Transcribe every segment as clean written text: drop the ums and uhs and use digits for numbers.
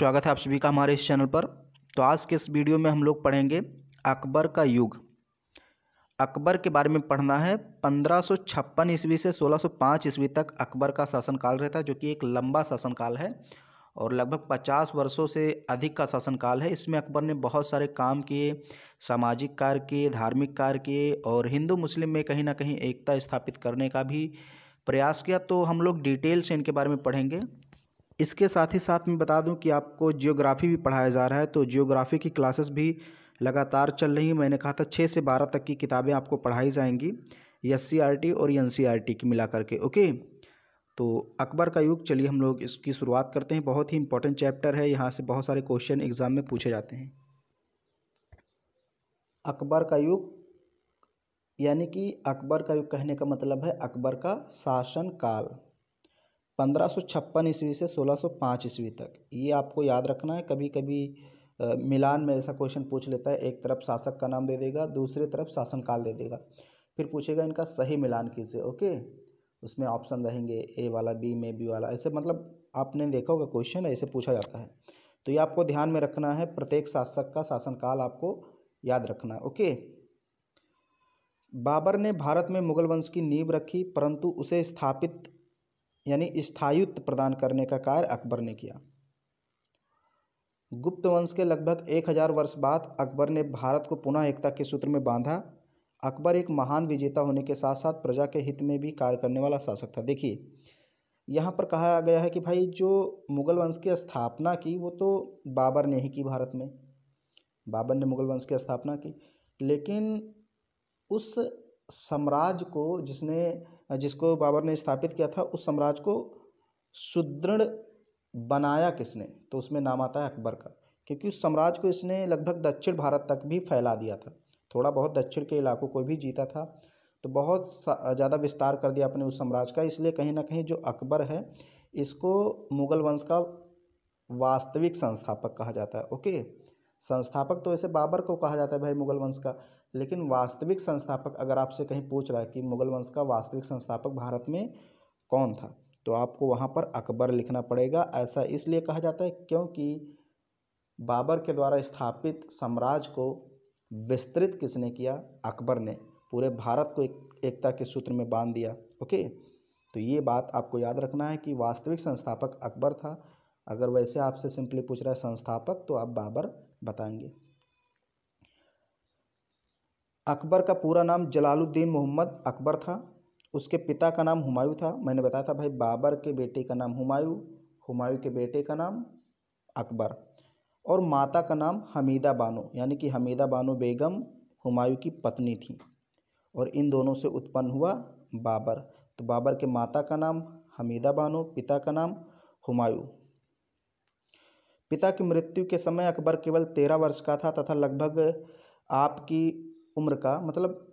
स्वागत है आप सभी का हमारे इस चैनल पर। तो आज के इस वीडियो में हम लोग पढ़ेंगे अकबर का युग। अकबर के बारे में पढ़ना है। 1556 ईस्वी से 1605 ईस्वी तक अकबर का शासनकाल रहता है, जो कि एक लंबा शासनकाल है और लगभग 50 वर्षों से अधिक का शासनकाल है। इसमें अकबर ने बहुत सारे काम किए, सामाजिक कार्य किए, धार्मिक कार्य किए और हिंदू मुस्लिम में कहीं ना कहीं एकता स्थापित करने का भी प्रयास किया। तो हम लोग डिटेल से इनके बारे में पढ़ेंगे। इसके साथ ही साथ मैं बता दूं कि आपको जियोग्राफी भी पढ़ाया जा रहा है, तो जियोग्राफी की क्लासेस भी लगातार चल रही हैं। मैंने कहा था 6 से 12 तक की किताबें आपको पढ़ाई जाएंगी, SCERT और NCERT की मिला करके। ओके, तो अकबर का युग, चलिए हम लोग इसकी शुरुआत करते हैं। बहुत ही इंपॉर्टेंट चैप्टर है, यहाँ से बहुत सारे क्वेश्चन एग्जाम में पूछे जाते हैं। अकबर का युग यानी कि अकबर का युग कहने का मतलब है अकबर का शासन काल 1556 ईस्वी से 1605 ईस्वी तक। ये आपको याद रखना है। कभी कभी मिलान में ऐसा क्वेश्चन पूछ लेता है, एक तरफ शासक का नाम दे देगा, दूसरी तरफ शासनकाल दे देगा, फिर पूछेगा इनका सही मिलान कीजिए। ओके, उसमें ऑप्शन रहेंगे ए वाला, बी में बी वाला, ऐसे मतलब आपने देखा होगा क्वेश्चन ऐसे पूछा जाता है। तो ये आपको ध्यान में रखना है, प्रत्येक शासक का शासनकाल आपको याद रखना है। ओके, बाबर ने भारत में मुगल वंश की नींव रखी, परंतु उसे स्थापित यानी स्थायित्व प्रदान करने का कार्य अकबर ने किया। गुप्त वंश के लगभग 1000 वर्ष बाद अकबर ने भारत को पुनः एकता के सूत्र में बांधा। अकबर एक महान विजेता होने के साथ साथ प्रजा के हित में भी कार्य करने वाला शासक था। देखिए, यहाँ पर कहा गया है कि भाई जो मुगल वंश की स्थापना की वो तो बाबर ने ही की। भारत में बाबर ने मुगल वंश की स्थापना की, लेकिन उस साम्राज्य को जिसको बाबर ने स्थापित किया था, उस साम्राज्य को सुदृढ़ बनाया किसने? तो उसमें नाम आता है अकबर का, क्योंकि उस साम्राज्य को इसने लगभग दक्षिण भारत तक भी फैला दिया था। थोड़ा बहुत दक्षिण के इलाकों को भी जीता था, तो बहुत ज़्यादा विस्तार कर दिया अपने उस साम्राज्य का। इसलिए कहीं ना कहीं जो अकबर है, इसको मुगल वंश का वास्तविक संस्थापक कहा जाता है। ओके, संस्थापक तो ऐसे बाबर को कहा जाता है भाई मुगल वंश का, लेकिन वास्तविक संस्थापक अगर आपसे कहीं पूछ रहा है कि मुगल वंश का वास्तविक संस्थापक भारत में कौन था, तो आपको वहाँ पर अकबर लिखना पड़ेगा। ऐसा इसलिए कहा जाता है क्योंकि बाबर के द्वारा स्थापित साम्राज्य को विस्तृत किसने किया? अकबर ने। पूरे भारत को एकता के सूत्र में बांध दिया। ओके, तो ये बात आपको याद रखना है कि वास्तविक संस्थापक अकबर था। अगर वैसे आपसे सिंपली पूछ रहा है संस्थापक, तो आप बाबर बताएंगे। अकबर का पूरा नाम जलालुद्दीन मोहम्मद अकबर था। उसके पिता का नाम हुमायूं था। मैंने बताया था भाई, बाबर के बेटे का नाम हुमायूं, हुमायूं के बेटे का नाम अकबर, और माता का नाम हमीदा बानो, यानी कि हमीदा बानो बेगम हुमायूं की पत्नी थी, और इन दोनों से उत्पन्न हुआ बाबर। तो बाबर के माता का नाम हमीदा बानो, पिता का नाम हुमायूं। पिता की मृत्यु के समय अकबर केवल 13 वर्ष का था तथा लगभग आपकी उम्र का, मतलब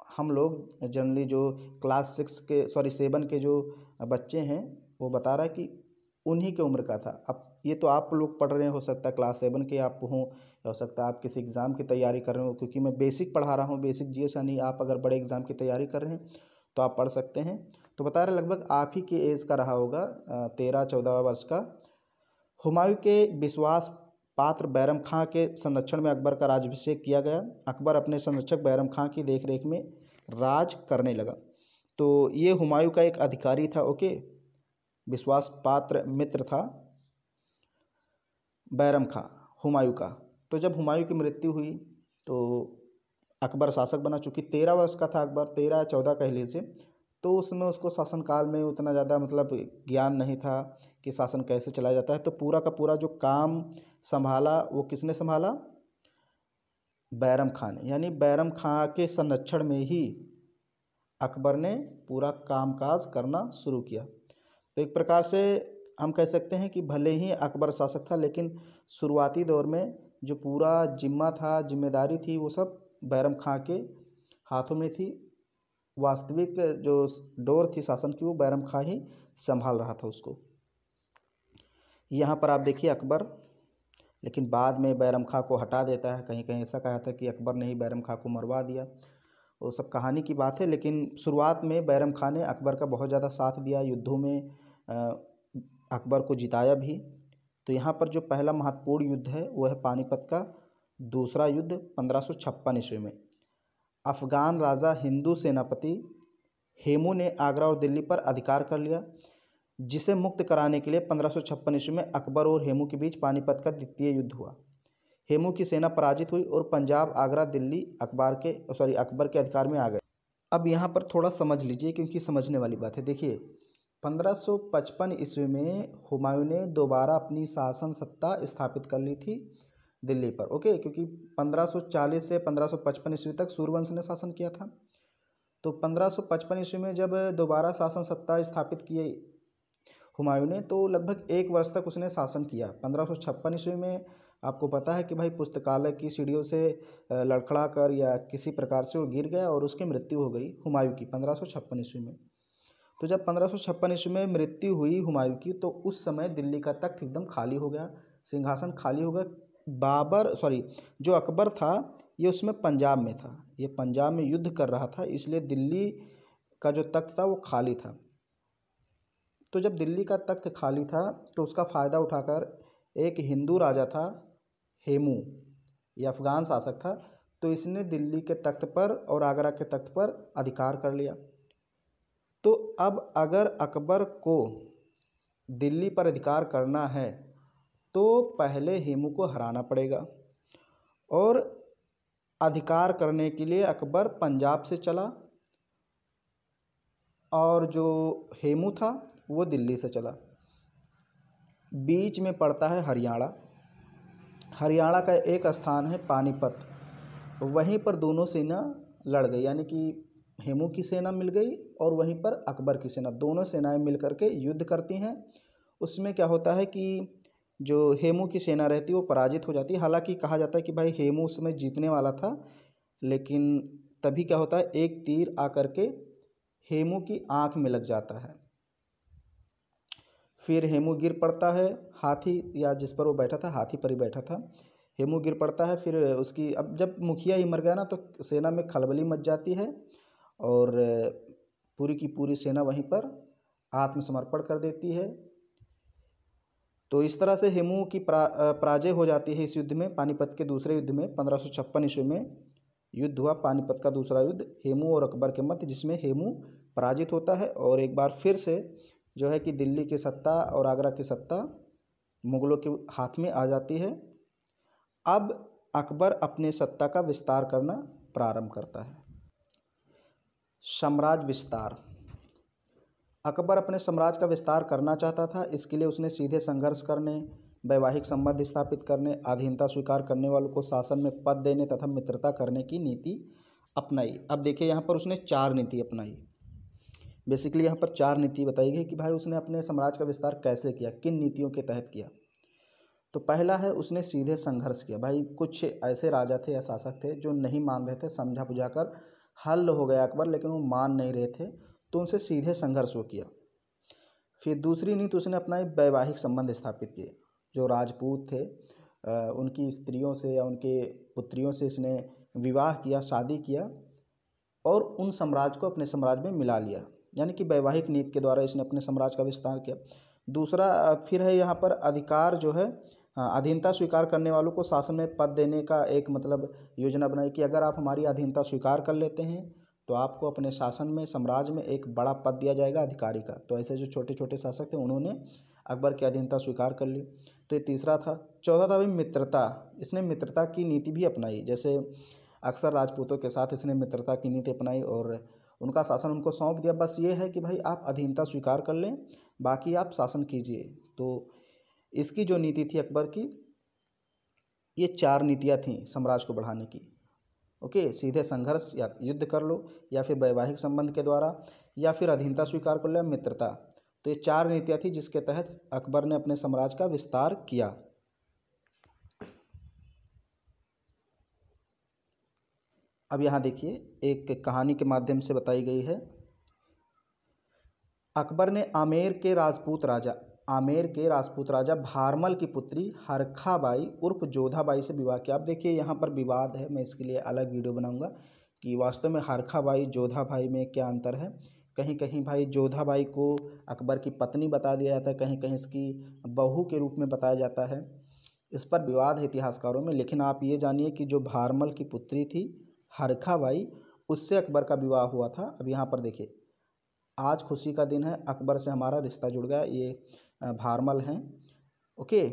हम लोग जनरली जो क्लास 7 के जो बच्चे हैं, वो बता रहा है कि उन्हीं के उम्र का था। अब ये तो आप लोग पढ़ रहे हो सकता है क्लास 7 के आप हों, हो सकता है आप किसी एग्ज़ाम की तैयारी कर रहे हो, क्योंकि मैं बेसिक पढ़ा रहा हूँ, बेसिक GS। यानी आप अगर बड़े एग्ज़ाम की तैयारी कर रहे हैं तो आप पढ़ सकते हैं। तो बता रहे लगभग आप ही के एज का रहा होगा, 13-14 वर्ष का। हुमायूं के विश्वास पात्र बैरम खां के संरक्षण में अकबर का राज्याभिषेक किया गया। अकबर अपने संरक्षक बैरम खां की देखरेख में राज करने लगा। तो ये हुमायूं का एक अधिकारी था। ओके, विश्वास पात्र मित्र था बैरम खां हुमायूं का। तो जब हुमायूं की मृत्यु हुई तो अकबर शासक बना। चूँकि 13 वर्ष का था अकबर, 13-14 कह लीजिए, तो उसमें उसको शासनकाल में उतना ज़्यादा मतलब ज्ञान नहीं था कि शासन कैसे चलाया जाता है। तो पूरा का पूरा जो काम संभाला वो किसने संभाला? बैरम खां ने। यानी बैरम खां के संरक्षण में ही अकबर ने पूरा कामकाज करना शुरू किया। तो एक प्रकार से हम कह सकते हैं कि भले ही अकबर शासक था, लेकिन शुरुआती दौर में जो पूरा जिम्मा था, जिम्मेदारी थी, वो सब बैरम खां के हाथों में थी। वास्तविक जो डोर थी शासन की, वो बैरम खां ही संभाल रहा था उसको। यहाँ पर आप देखिए अकबर, लेकिन बाद में बैरम खां को हटा देता है। कहीं कहीं ऐसा कहा था कि अकबर ने ही बैरम खां को मरवा दिया। वो सब कहानी की बात है, लेकिन शुरुआत में बैरम खां ने अकबर का बहुत ज़्यादा साथ दिया, युद्धों में अकबर को जिताया भी। तो तो यहाँ पर जो पहला महत्वपूर्ण युद्ध है वो है पानीपत का दूसरा युद्ध 1556 ईस्वी में। अफगान राजा हिंदू सेनापति हेमू ने आगरा और दिल्ली पर अधिकार कर लिया, जिसे मुक्त कराने के लिए 1556 ईस्वी में अकबर और हेमू के बीच पानीपत का द्वितीय युद्ध हुआ। हेमू की सेना पराजित हुई और पंजाब, आगरा, दिल्ली अकबर के अधिकार में आ गए। अब यहाँ पर थोड़ा समझ लीजिए क्योंकि समझने वाली बात है। देखिए 1555 ईस्वी में हुमायूं ने दोबारा अपनी शासन सत्ता स्थापित कर ली थी दिल्ली पर, ओके, क्योंकि 1540 से 1555 ईस्वी तक सूर्यवंश ने शासन किया था। तो 1555 ईस्वी में जब दोबारा शासन सत्ता स्थापित किए हुमायूं ने, तो लगभग 1 वर्ष तक उसने शासन किया। 1556 ईस्वी में आपको पता है कि भाई पुस्तकालय की सीढ़ियों से लड़खड़ा कर या किसी प्रकार से वो गिर गया और उसकी मृत्यु हो गई हुमायूं की 1556 ईस्वी में। तो जब 1556 ईस्वी में मृत्यु हुई हुमायूं की, तो उस समय दिल्ली का तख्त एकदम खाली हो गया, सिंहासन खाली हो गया। जो अकबर था ये उसमें पंजाब में था, ये पंजाब में युद्ध कर रहा था, इसलिए दिल्ली का जो तख्त था वो खाली था। तो जब दिल्ली का तख्त खाली था तो उसका फ़ायदा उठाकर एक हिंदू राजा था हेमू, ये अफ़गान शासक था, तो इसने दिल्ली के तख्त पर और आगरा के तख्त पर अधिकार कर लिया। तो अब अगर अकबर को दिल्ली पर अधिकार करना है तो पहले हेमू को हराना पड़ेगा, और अधिकार करने के लिए अकबर पंजाब से चला और जो हेमू था वो दिल्ली से चला। बीच में पड़ता है हरियाणा। हरियाणा का एक स्थान है पानीपत, वहीं पर दोनों सेना लड़ गई, यानी कि हेमू की सेना मिल गई और वहीं पर अकबर की सेना, दोनों सेनाएं मिल करके युद्ध करती हैं। उसमें क्या होता है कि जो हेमू की सेना रहती है वो पराजित हो जाती है। हालांकि कहा जाता है कि भाई हेमू उसमें जीतने वाला था, लेकिन तभी क्या होता है, एक तीर आकर के हेमू की आंख में लग जाता है। फिर हेमू गिर पड़ता है, हाथी या जिस पर वो बैठा था, हाथी पर ही बैठा था, हेमू गिर पड़ता है। फिर उसकी, अब जब मुखिया ही मर गया ना, तो सेना में खलबली मच जाती है और पूरी की पूरी सेना वहीं पर आत्मसमर्पण कर देती है। तो इस तरह से हेमू की पराजय हो जाती है इस युद्ध में, पानीपत के दूसरे युद्ध में। 1556 ईस्वी में युद्ध हुआ, पानीपत का दूसरा युद्ध हेमू और अकबर के मध्य, जिसमें हेमू पराजित होता है और एक बार फिर से जो है कि दिल्ली की सत्ता और आगरा की सत्ता मुगलों के हाथ में आ जाती है। अब अकबर अपने सत्ता का विस्तार करना प्रारंभ करता है। साम्राज्य विस्तार। अकबर अपने साम्राज्य का विस्तार करना चाहता था। इसके लिए उसने सीधे संघर्ष करने, वैवाहिक संबंध स्थापित करने, अधीनता स्वीकार करने वालों को शासन में पद देने तथा मित्रता करने की नीति अपनाई। अब देखिए यहाँ पर उसने 4 नीति अपनाई। बेसिकली यहाँ पर 4 नीति बताई गई कि भाई उसने अपने साम्राज्य का विस्तार कैसे किया, किन नीतियों के तहत किया। तो पहला है, उसने सीधे संघर्ष किया। भाई कुछ ऐसे राजा थे या शासक थे जो नहीं मान रहे थे, समझा बुझाकर हल हो गया अकबर, लेकिन वो मान नहीं रहे थे, तो उनसे सीधे संघर्ष वो किया। फिर दूसरी नीति उसने अपनाई, वैवाहिक संबंध स्थापित किए। जो राजपूत थे उनकी स्त्रियों से या उनके पुत्रियों से इसने विवाह किया, शादी किया और उन साम्राज्य को अपने साम्राज्य में मिला लिया, यानी कि वैवाहिक नीति के द्वारा इसने अपने साम्राज्य का विस्तार किया। दूसरा फिर है यहाँ पर अधिकार जो है, अधीनता स्वीकार करने वालों को शासन में पद देने का एक मतलब योजना बनाई कि अगर आप हमारी अधीनता स्वीकार कर लेते हैं तो आपको अपने शासन में, साम्राज्य में एक बड़ा पद दिया जाएगा अधिकारी का। तो ऐसे जो छोटे छोटे शासक थे उन्होंने अकबर की अधीनता स्वीकार कर ली। तो ये तीसरा था। चौथा था भाई मित्रता। इसने मित्रता की नीति भी अपनाई। जैसे अक्सर राजपूतों के साथ इसने मित्रता की नीति अपनाई और उनका शासन उनको सौंप दिया। बस ये है कि भाई आप अधीनता स्वीकार कर लें, बाकी आप शासन कीजिए। तो इसकी जो नीति थी अकबर की, ये 4 नीतियाँ थीं साम्राज्य को बढ़ाने की। ओके, सीधे संघर्ष या युद्ध कर लो, या फिर वैवाहिक संबंध के द्वारा, या फिर अधीनता स्वीकार कर लो, या मित्रता। तो ये 4 नीतियाँ थी जिसके तहत अकबर ने अपने साम्राज्य का विस्तार किया। अब यहाँ देखिए, एक कहानी के माध्यम से बताई गई है। अकबर ने आमेर के राजपूत राजा भारमल की पुत्री हरखाबाई उर्फ जोधाबाई से विवाह किया। अब देखिए यहाँ पर विवाद है, मैं इसके लिए अलग वीडियो बनाऊंगा कि वास्तव में हरखाबाई जोधाबाई में क्या अंतर है, कहीं कहीं भाई जोधा बाई को अकबर की पत्नी बता दिया जाता है, कहीं कहीं इसकी बहू के रूप में बताया जाता है। इस पर विवाद है इतिहासकारों में, लेकिन आप ये जानिए कि जो भारमल की पुत्री थी हरखा बाई, उससे अकबर का विवाह हुआ था। अब यहाँ पर देखिए, आज खुशी का दिन है, अकबर से हमारा रिश्ता जुड़ गया। ये भारमल हैं। ओके,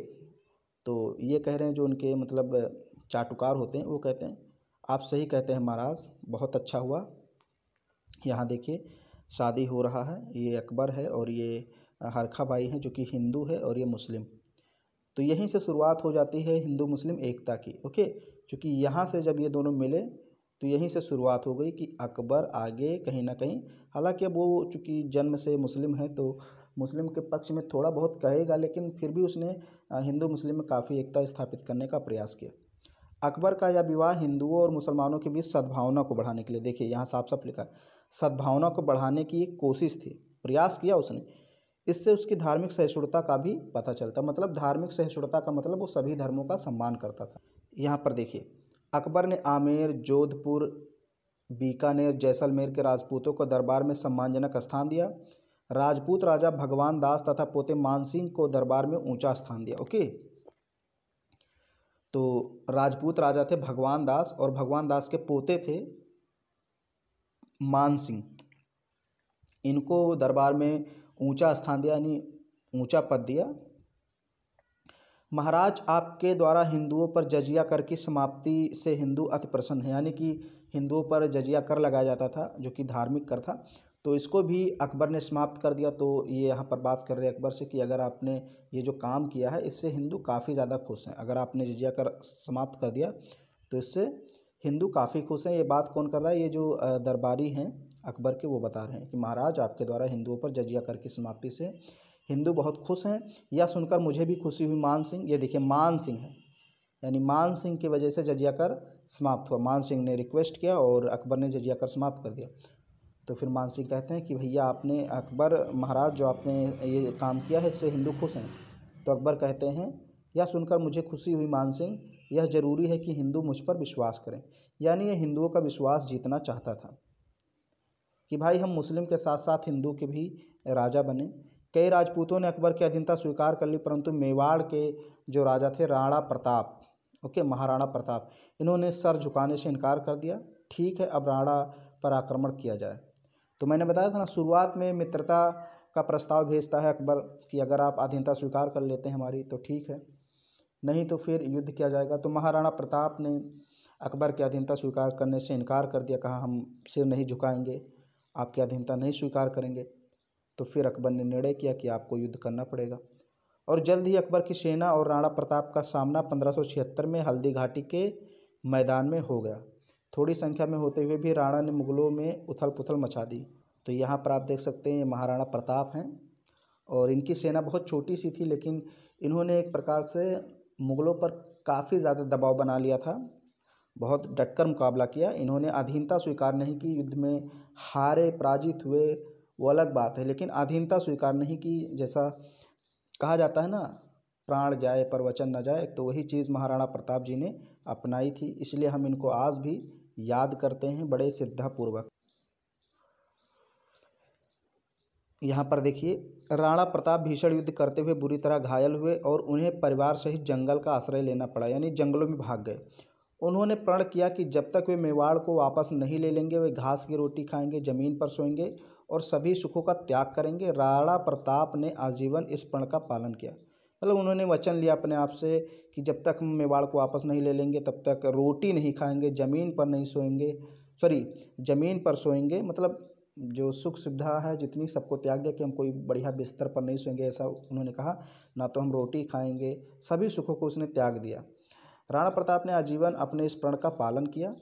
तो ये कह रहे हैं जो उनके मतलब चाटुकार होते हैं, वो कहते हैं आप सही कहते हैं महाराज, बहुत अच्छा हुआ। यहाँ देखिए शादी हो रहा है, ये अकबर है और ये हरखा बाई हैं जो कि हिंदू है और ये मुस्लिम। तो यहीं से शुरुआत हो जाती है हिंदू मुस्लिम एकता की। ओके, क्योंकि यहाँ से जब ये दोनों मिले तो यहीं से शुरुआत हो गई कि अकबर आगे कहीं ना कहीं, हालांकि अब वो चूँकि जन्म से मुस्लिम है तो मुस्लिम के पक्ष में थोड़ा बहुत कहेगा, लेकिन फिर भी उसने हिंदू मुस्लिम में काफ़ी एकता स्थापित करने का प्रयास किया। अकबर का यह विवाह हिंदुओं और मुसलमानों के बीच सद्भावना को बढ़ाने के लिए, देखिए यहाँ साफ साफ लिखा है, सद्भावना को बढ़ाने की एक कोशिश थी, प्रयास किया उसने। इससे उसकी धार्मिक सहिष्णुता का भी पता चलता, मतलब धार्मिक सहिष्णुता का मतलब वो सभी धर्मों का सम्मान करता था। यहाँ पर देखिए, अकबर ने आमेर, जोधपुर, बीकानेर, जैसलमेर के राजपूतों को दरबार में सम्मानजनक स्थान दिया। राजपूत राजा भगवान दास तथा पोते मानसिंह को दरबार में ऊंचा स्थान दिया। ओके, तो राजपूत राजा थे भगवान दास और भगवान दास के पोते थे मानसिंह, इनको दरबार में ऊंचा स्थान दिया, यानी ऊंचा पद दिया। महाराज, आपके द्वारा हिंदुओं पर जजिया कर की समाप्ति से हिंदू अति प्रसन्न है, यानी कि हिंदुओं पर जजिया कर लगाया जाता था जो कि धार्मिक कर था, तो इसको भी अकबर ने समाप्त कर दिया। तो ये यहाँ पर बात कर रहे हैं अकबर से कि अगर आपने ये जो काम किया है इससे हिंदू काफ़ी ज़्यादा खुश हैं। अगर आपने जजिया कर समाप्त कर दिया तो इससे हिंदू काफ़ी खुश हैं। ये बात कौन कर रहा है? ये जो दरबारी हैं अकबर के, वो बता रहे हैं कि महाराज आपके द्वारा हिंदुओं पर जजिया कर की समाप्ति से हिंदू बहुत खुश हैं। यह सुनकर मुझे भी खुशी हुई। मान सिंह, ये देखिए मान सिंह है, यानी मान सिंह की वजह से जजिया कर समाप्त हुआ। मान सिंह ने रिक्वेस्ट किया और अकबर ने जजिया कर समाप्त कर दिया। तो फिर मान सिंह कहते हैं कि भैया आपने, अकबर महाराज जो आपने ये काम किया है इससे हिंदू खुश हैं। तो अकबर कहते हैं यह सुनकर मुझे खुशी हुई मान सिंह, यह जरूरी है कि हिंदू मुझ पर विश्वास करें। यानी ये हिंदुओं का विश्वास जीतना चाहता था कि भाई हम मुस्लिम के साथ साथ हिंदू के भी राजा बने। कई राजपूतों ने अकबर की अधीनता स्वीकार कर ली, परंतु मेवाड़ के जो राजा थे राणा प्रताप, ओके महाराणा प्रताप, इन्होंने सर झुकाने से इनकार कर दिया। ठीक है, अब राणा पर आक्रमण किया जाए। तो मैंने बताया था ना, शुरुआत में मित्रता का प्रस्ताव भेजता है अकबर कि अगर आप अधीनता स्वीकार कर लेते हैं हमारी तो ठीक है, नहीं तो फिर युद्ध किया जाएगा। तो महाराणा प्रताप ने अकबर की अधीनता स्वीकार करने से इनकार कर दिया, कहा हम सिर नहीं झुकाएंगे, आपकी अधीनता नहीं स्वीकार करेंगे। तो फिर अकबर ने निर्णय किया कि आपको युद्ध करना पड़ेगा और जल्द ही अकबर की सेना और राणा प्रताप का सामना 1576 में हल्दी घाटी के मैदान में हो गया। थोड़ी संख्या में होते हुए भी राणा ने मुगलों में उथल पुथल मचा दी। तो यहाँ पर आप देख सकते हैं ये महाराणा प्रताप हैं और इनकी सेना बहुत छोटी सी थी, लेकिन इन्होंने एक प्रकार से मुगलों पर काफ़ी ज़्यादा दबाव बना लिया था, बहुत डटकर मुकाबला किया। इन्होंने अधीनता स्वीकार नहीं की, युद्ध में हारे पराजित हुए वो अलग बात है, लेकिन अधीनता स्वीकार नहीं की। जैसा कहा जाता है ना, प्राण जाए पर वचन न जाए, तो वही चीज़ महाराणा प्रताप जी ने अपनाई थी। इसलिए हम इनको आज भी याद करते हैं बड़े श्रद्धापूर्वक। यहाँ पर देखिए, राणा प्रताप भीषण युद्ध करते हुए बुरी तरह घायल हुए और उन्हें परिवार सहित जंगल का आश्रय लेना पड़ा, यानी जंगलों में भाग गए। उन्होंने प्रण किया कि जब तक वे मेवाड़ को वापस नहीं ले लेंगे वे घास की रोटी खाएंगे, जमीन पर सोएंगे और सभी सुखों का त्याग करेंगे। राणा प्रताप ने आजीवन इस प्रण का पालन किया, मतलब उन्होंने वचन लिया अपने आप से कि जब तक हम मेवाड़ को वापस नहीं ले लेंगे तब तक रोटी नहीं खाएंगे, ज़मीन पर नहीं सोएंगे, सॉरी ज़मीन पर सोएंगे, मतलब जो सुख सुविधा है जितनी सबको त्याग दिया कि हम कोई बढ़िया बिस्तर पर नहीं सोएंगे, ऐसा उन्होंने कहा। ना तो हम रोटी खाएंगे, सभी सुखों को उसने त्याग दिया। राणा प्रताप ने आजीवन अपने इस प्रण का पालन किया,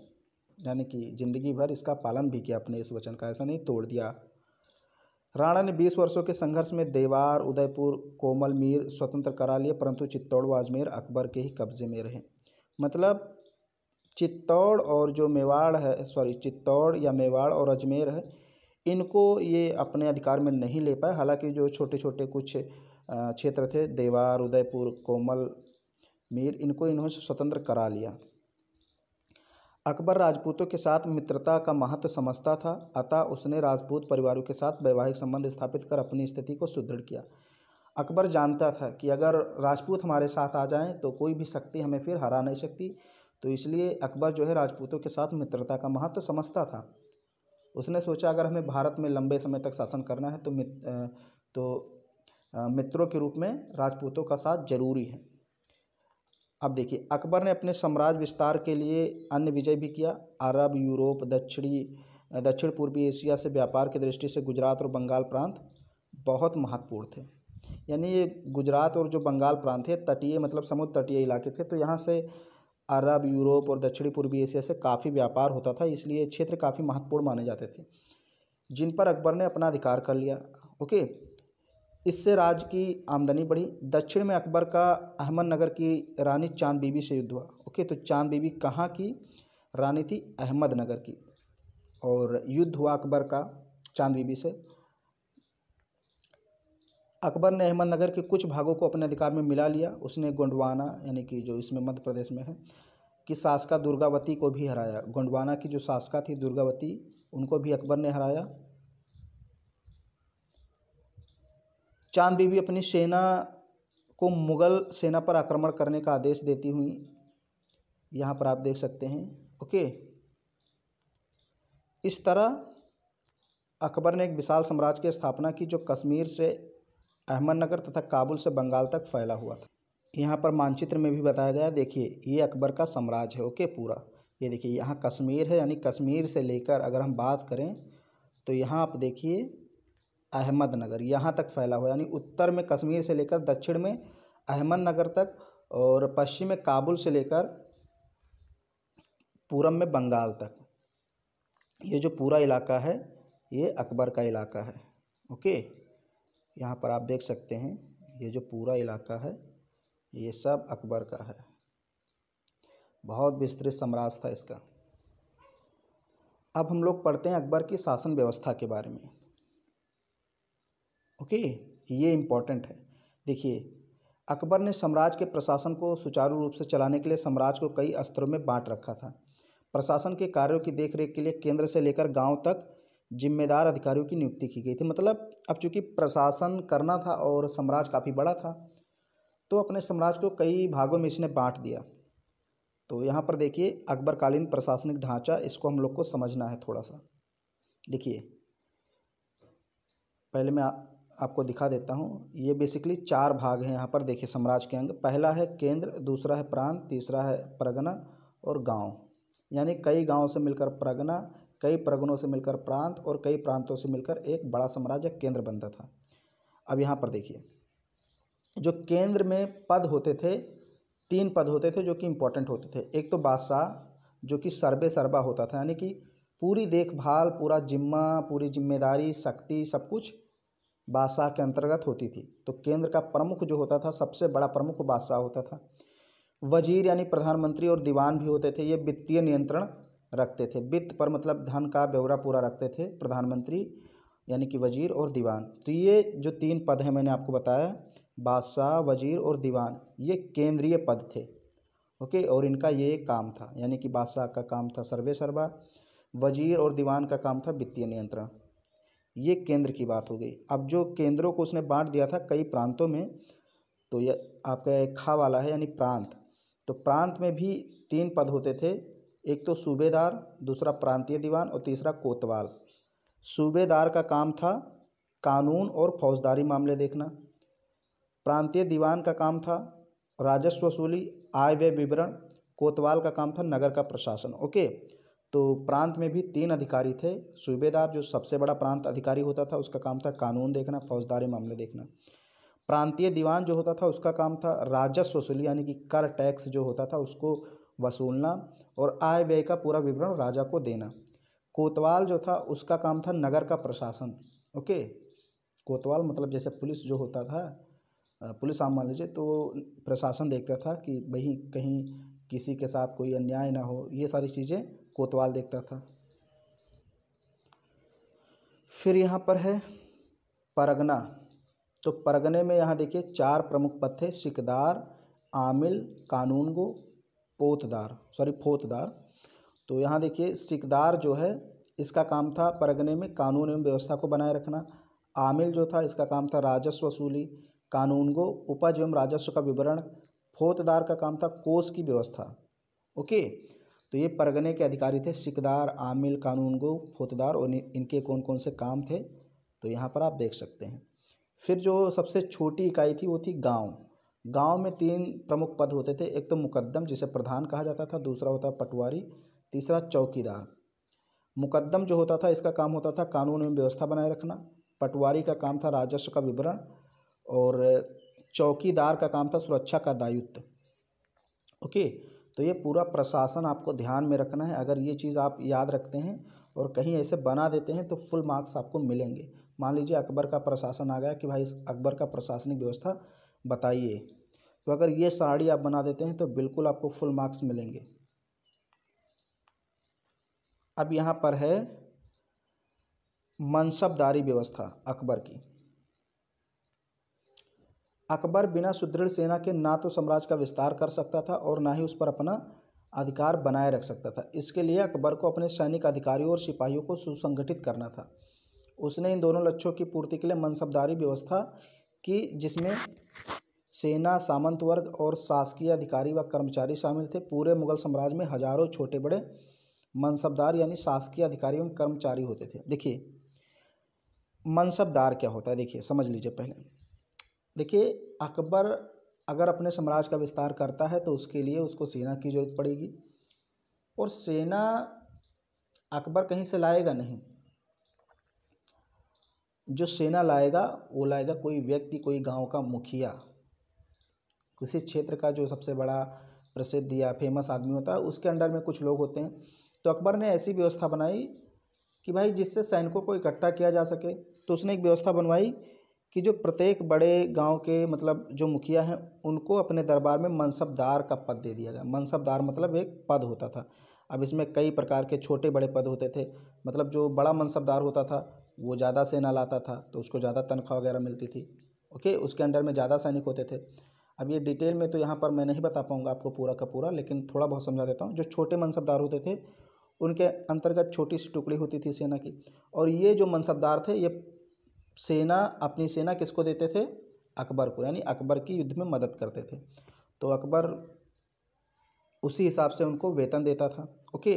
यानी कि जिंदगी भर इसका पालन भी किया अपने इस वचन का, ऐसा नहीं तोड़ दिया। राणा ने 20 वर्षों के संघर्ष में देवार, उदयपुर, कोमल मीर स्वतंत्र करा लिए, परंतु चित्तौड़ व अजमेर अकबर के ही कब्जे में रहे। मतलब चित्तौड़ और जो मेवाड़ है, सॉरी चित्तौड़ या मेवाड़ और अजमेर है, इनको ये अपने अधिकार में नहीं ले पाए। हालांकि जो छोटे छोटे कुछ क्षेत्र थे, देवार, उदयपुर, कोमल मीर, इनको इन्होंने स्वतंत्र करा लिया। अकबर राजपूतों के साथ मित्रता का महत्व समझता था, अतः उसने राजपूत परिवारों के साथ वैवाहिक संबंध स्थापित कर अपनी स्थिति को सुदृढ़ किया। अकबर जानता था कि अगर राजपूत हमारे साथ आ जाएं तो कोई भी शक्ति हमें फिर हरा नहीं सकती, तो इसलिए अकबर जो है राजपूतों के साथ मित्रता का महत्व समझता था। उसने सोचा अगर हमें भारत में लंबे समय तक शासन करना है तो मित्रों के रूप में राजपूतों का साथ जरूरी है। अब देखिए, अकबर ने अपने साम्राज्य विस्तार के लिए अन्य विजय भी किया। अरब, यूरोप, दक्षिण पूर्वी एशिया से व्यापार की दृष्टि से गुजरात और बंगाल प्रांत बहुत महत्वपूर्ण थे। यानी ये गुजरात और जो बंगाल प्रांत है तटीय, मतलब समुद्र तटीय इलाके थे, तो यहाँ से अरब, यूरोप और दक्षिणी पूर्वी एशिया से काफ़ी व्यापार होता था, इसलिए ये क्षेत्र काफ़ी महत्वपूर्ण माने जाते थे, जिन पर अकबर ने अपना अधिकार कर लिया। ओके, इससे राज्य की आमदनी बढ़ी। दक्षिण में अकबर का अहमदनगर की रानी चांद बीबी से युद्ध हुआ। ओके, तो चांद बीबी कहाँ की रानी थी? अहमदनगर की, और युद्ध हुआ अकबर का चांद बीबी से। अकबर ने अहमदनगर के कुछ भागों को अपने अधिकार में मिला लिया। उसने गोंडवाना, यानी कि जो इसमें मध्य प्रदेश में है, की शासका दुर्गावती को भी हराया। गोंडवाना की जो शासका थी दुर्गावती, उनको भी अकबर ने हराया। चांद बीबी अपनी सेना को मुगल सेना पर आक्रमण करने का आदेश देती हुई, यहाँ पर आप देख सकते हैं। ओके, इस तरह अकबर ने एक विशाल साम्राज्य की स्थापना की जो कश्मीर से अहमदनगर तथा काबुल से बंगाल तक फैला हुआ था। यहाँ पर मानचित्र में भी बताया गया, देखिए ये अकबर का साम्राज्य है। ओके, पूरा ये देखिए यहाँ कश्मीर है, यानी कश्मीर से लेकर अगर हम बात करें तो यहाँ आप देखिए अहमदनगर यहाँ तक फैला हुआ, यानी उत्तर में कश्मीर से लेकर दक्षिण में अहमदनगर तक, और पश्चिम में काबुल से लेकर पूरब में बंगाल तक। ये जो पूरा इलाका है ये अकबर का इलाका है। ओके, यहाँ पर आप देख सकते हैं ये जो पूरा इलाका है ये सब अकबर का है। बहुत विस्तृत साम्राज्य था इसका। अब हम लोग पढ़ते हैं अकबर की शासन व्यवस्था के बारे में। ओके, ये इम्पोर्टेंट है। देखिए, अकबर ने साम्राज्य के प्रशासन को सुचारू रूप से चलाने के लिए साम्राज्य को कई स्तरों में बांट रखा था। प्रशासन के कार्यों की देखरेख के लिए केंद्र से लेकर गांव तक जिम्मेदार अधिकारियों की नियुक्ति की गई थी। मतलब अब चूंकि प्रशासन करना था और साम्राज्य काफ़ी बड़ा था, तो अपने साम्राज्य को कई भागों में इसने बांट दिया। तो यहाँ पर देखिए अकबरकालीन प्रशासनिक ढांचा, इसको हम लोग को समझना है थोड़ा सा। देखिए, पहले मैं आपको दिखा देता हूँ। ये बेसिकली 4 भाग हैं यहाँ पर। देखिए साम्राज्य के अंग, पहला है केंद्र, दूसरा है प्रांत, तीसरा है परगना और गांव। यानी कई गांवों से मिलकर परगना, कई परगनों से मिलकर प्रांत और कई प्रांतों से मिलकर एक बड़ा साम्राज्य केंद्र बनता था। अब यहाँ पर देखिए, जो केंद्र में पद होते थे, 3 पद होते थे जो कि इम्पोर्टेंट होते थे। एक तो बादशाह, जो कि सर्वे सर्वा होता था, यानी कि पूरी देखभाल, पूरा जिम्मा, पूरी जिम्मेदारी, शक्ति, सब कुछ बादशाह के अंतर्गत होती थी। तो केंद्र का प्रमुख जो होता था, सबसे बड़ा प्रमुख बादशाह होता था। वजीर यानी प्रधानमंत्री और दीवान भी होते थे, ये वित्तीय नियंत्रण रखते थे। वित्त पर मतलब धन का ब्यौरा पूरा रखते थे प्रधानमंत्री यानी कि वजीर और दीवान। तो ये जो 3 पद हैं मैंने आपको बताया, बादशाह, वजीर और दीवान, ये केंद्रीय पद थे। ओके, और इनका ये काम था, यानी कि बादशाह का काम था सर्वे सर्वा, वजीर और दीवान का काम था वित्तीय नियंत्रण। ये केंद्र की बात हो गई। अब जो केंद्रों को उसने बांट दिया था कई प्रांतों में, तो ये आपका एक खा वाला है यानी प्रांत। तो प्रांत में भी 3 पद होते थे, एक तो सूबेदार, दूसरा प्रांतीय दीवान और तीसरा कोतवाल। सूबेदार का काम था कानून और फौजदारी मामले देखना। प्रांतीय दीवान का काम था राजस्व वसूली, आय व्यय विवरण। कोतवाल का काम था नगर का प्रशासन। ओके, तो प्रांत में भी 3 अधिकारी थे। सूबेदार जो सबसे बड़ा प्रांत अधिकारी होता था, उसका काम था कानून देखना, फौजदारी मामले देखना। प्रांतीय दीवान जो होता था उसका काम था राजस्व वसूली, यानी कि कर टैक्स जो होता था उसको वसूलना और आय व्यय का पूरा विवरण राजा को देना। कोतवाल जो था उसका काम था नगर का प्रशासन। ओके, कोतवाल मतलब जैसे पुलिस जो होता था, पुलिस आप मान लीजिए, तो प्रशासन देखता था कि भाई कहीं किसी के साथ कोई अन्याय ना हो, ये सारी चीज़ें कोतवाल देखता था। फिर यहाँ पर है परगना। तो परगने में यहाँ देखिए 4 प्रमुख पद थे, सिकदार, आमिल, कानूनगो, फोतदार। तो यहाँ देखिए सिकदार जो है इसका काम था परगने में कानून एवं व्यवस्था को बनाए रखना। आमिल जो था इसका काम था राजस्व वसूली, कानूनगो उपज एवं राजस्व का विवरण। फौजदार का काम था कोष की व्यवस्था। ओके, तो ये परगने के अधिकारी थे सिकदार, आमिल, कानूनगो, फौजदार, और इनके कौन कौन से काम थे तो यहाँ पर आप देख सकते हैं। फिर जो सबसे छोटी इकाई थी वो थी गांव। गांव में 3 प्रमुख पद होते थे। एक तो मुकद्दम जिसे प्रधान कहा जाता था, दूसरा होता पटवारी, तीसरा चौकीदार। मुकद्दम जो होता था इसका काम होता था कानून एवं व्यवस्था बनाए रखना, पटवारी का काम था राजस्व का विवरण, और चौकीदार का काम था सुरक्षा का दायित्व। ओके, तो ये पूरा प्रशासन आपको ध्यान में रखना है। अगर ये चीज़ आप याद रखते हैं और कहीं ऐसे बना देते हैं तो फुल मार्क्स आपको मिलेंगे। मान लीजिए अकबर का प्रशासन आ गया कि भाई इस अकबर का प्रशासनिक व्यवस्था बताइए, तो अगर ये साड़ी आप बना देते हैं तो बिल्कुल आपको फुल मार्क्स मिलेंगे। अब यहाँ पर है मनसबदारी व्यवस्था अकबर की। अकबर बिना सुदृढ़ सेना के ना तो साम्राज्य का विस्तार कर सकता था और ना ही उस पर अपना अधिकार बनाए रख सकता था। इसके लिए अकबर को अपने सैनिक अधिकारियों और सिपाहियों को सुसंगठित करना था। उसने इन दोनों लक्ष्यों की पूर्ति के लिए मनसबदारी व्यवस्था की, जिसमें सेना, सामंत वर्ग और शासकीय अधिकारी व कर्मचारी शामिल थे। पूरे मुगल साम्राज्य में हजारों छोटे बड़े मनसबदार यानी शासकीय अधिकारी एवं कर्मचारी होते थे। देखिए मनसबदार क्या होता है, देखिए समझ लीजिए पहले। देखिए अकबर अगर अपने साम्राज्य का विस्तार करता है तो उसके लिए उसको सेना की जरूरत पड़ेगी, और सेना अकबर कहीं से लाएगा नहीं। जो सेना लाएगा वो लाएगा कोई व्यक्ति, कोई गांव का मुखिया, किसी क्षेत्र का जो सबसे बड़ा प्रसिद्ध या फेमस आदमी होता है उसके अंडर में कुछ लोग होते हैं। तो अकबर ने ऐसी व्यवस्था बनाई कि भाई जिससे सैनिकों को इकट्ठा किया जा सके। तो उसने एक व्यवस्था बनवाई कि जो प्रत्येक बड़े गांव के मतलब जो मुखिया हैं उनको अपने दरबार में मनसबदार का पद दे दिया गया। मनसबदार मतलब एक पद होता था। अब इसमें कई प्रकार के छोटे बड़े पद होते थे। मतलब जो बड़ा मनसबदार होता था वो ज़्यादा सेना लाता था तो उसको ज़्यादा तनख्वाह वगैरह मिलती थी। ओके, उसके अंडर में ज़्यादा सैनिक होते थे। अब ये डिटेल में तो यहाँ पर मैं नहीं बता पाऊँगा आपको पूरा का पूरा, लेकिन थोड़ा बहुत समझा देता हूँ। जो छोटे मनसबदार होते थे उनके अंतर्गत छोटी सी टुकड़ी होती थी सेना की, और ये जो मनसबदार थे ये सेना अपनी सेना किसको देते थे, अकबर को, यानी अकबर की युद्ध में मदद करते थे। तो अकबर उसी हिसाब से उनको वेतन देता था। ओके,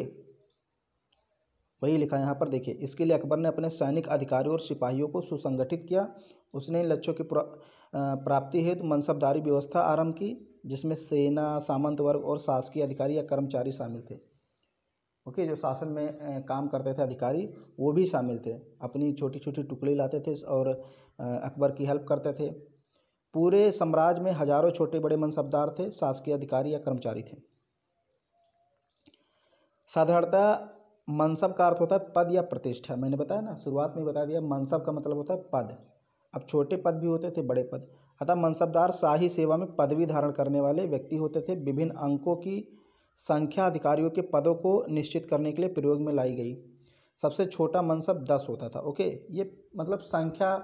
वही लिखा है यहाँ पर देखिए। इसके लिए अकबर ने अपने सैनिक अधिकारियों और सिपाहियों को सुसंगठित किया। उसने इन लक्ष्यों की प्राप्ति हेतु मनसबदारी व्यवस्था आरंभ की, जिसमें सेना, सामंत वर्ग और शासकीय अधिकारी या कर्मचारी शामिल थे। ओके, जो शासन में काम करते थे अधिकारी वो भी शामिल थे। अपनी छोटी छोटी टुकड़ी लाते थे और अकबर की हेल्प करते थे। पूरे साम्राज्य में हजारों छोटे बड़े मनसबदार थे, शासकीय अधिकारी या कर्मचारी थे। साधारणतः मनसब का अर्थ होता है पद या प्रतिष्ठा। मैंने बताया ना, शुरुआत में बता दिया, मनसब का मतलब होता है पद। अब छोटे पद भी होते थे, बड़े पद। अतः मनसबदार शाही सेवा में पदवी धारण करने वाले व्यक्ति होते थे। विभिन्न अंकों की संख्या अधिकारियों के पदों को निश्चित करने के लिए प्रयोग में लाई गई। सबसे छोटा मनसब 10 होता था। ओके, ये मतलब संख्या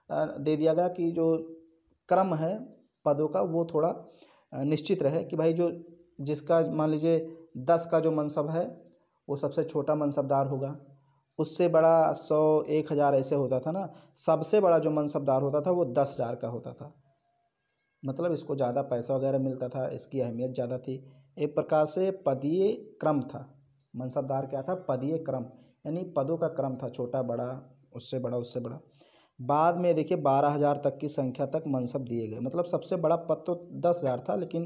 दे दिया गया कि जो क्रम है पदों का वो थोड़ा निश्चित रहे कि भाई जो जिसका मान लीजिए 10 का जो मनसब है वो सबसे छोटा मनसबदार होगा। उससे बड़ा 100, 1000 ऐसे होता था ना। सबसे बड़ा जो मनसबदार होता था वो 10,000 का होता था। मतलब इसको ज़्यादा पैसा वगैरह मिलता था, इसकी अहमियत ज़्यादा थी। एक प्रकार से पदीय क्रम था। मनसबदार क्या था, पदीय क्रम, यानी पदों का क्रम था, छोटा बड़ा, उससे बड़ा, उससे बड़ा। बाद में देखिए 12,000 तक की संख्या तक मनसब दिए गए। मतलब सबसे बड़ा पद तो 10,000 था लेकिन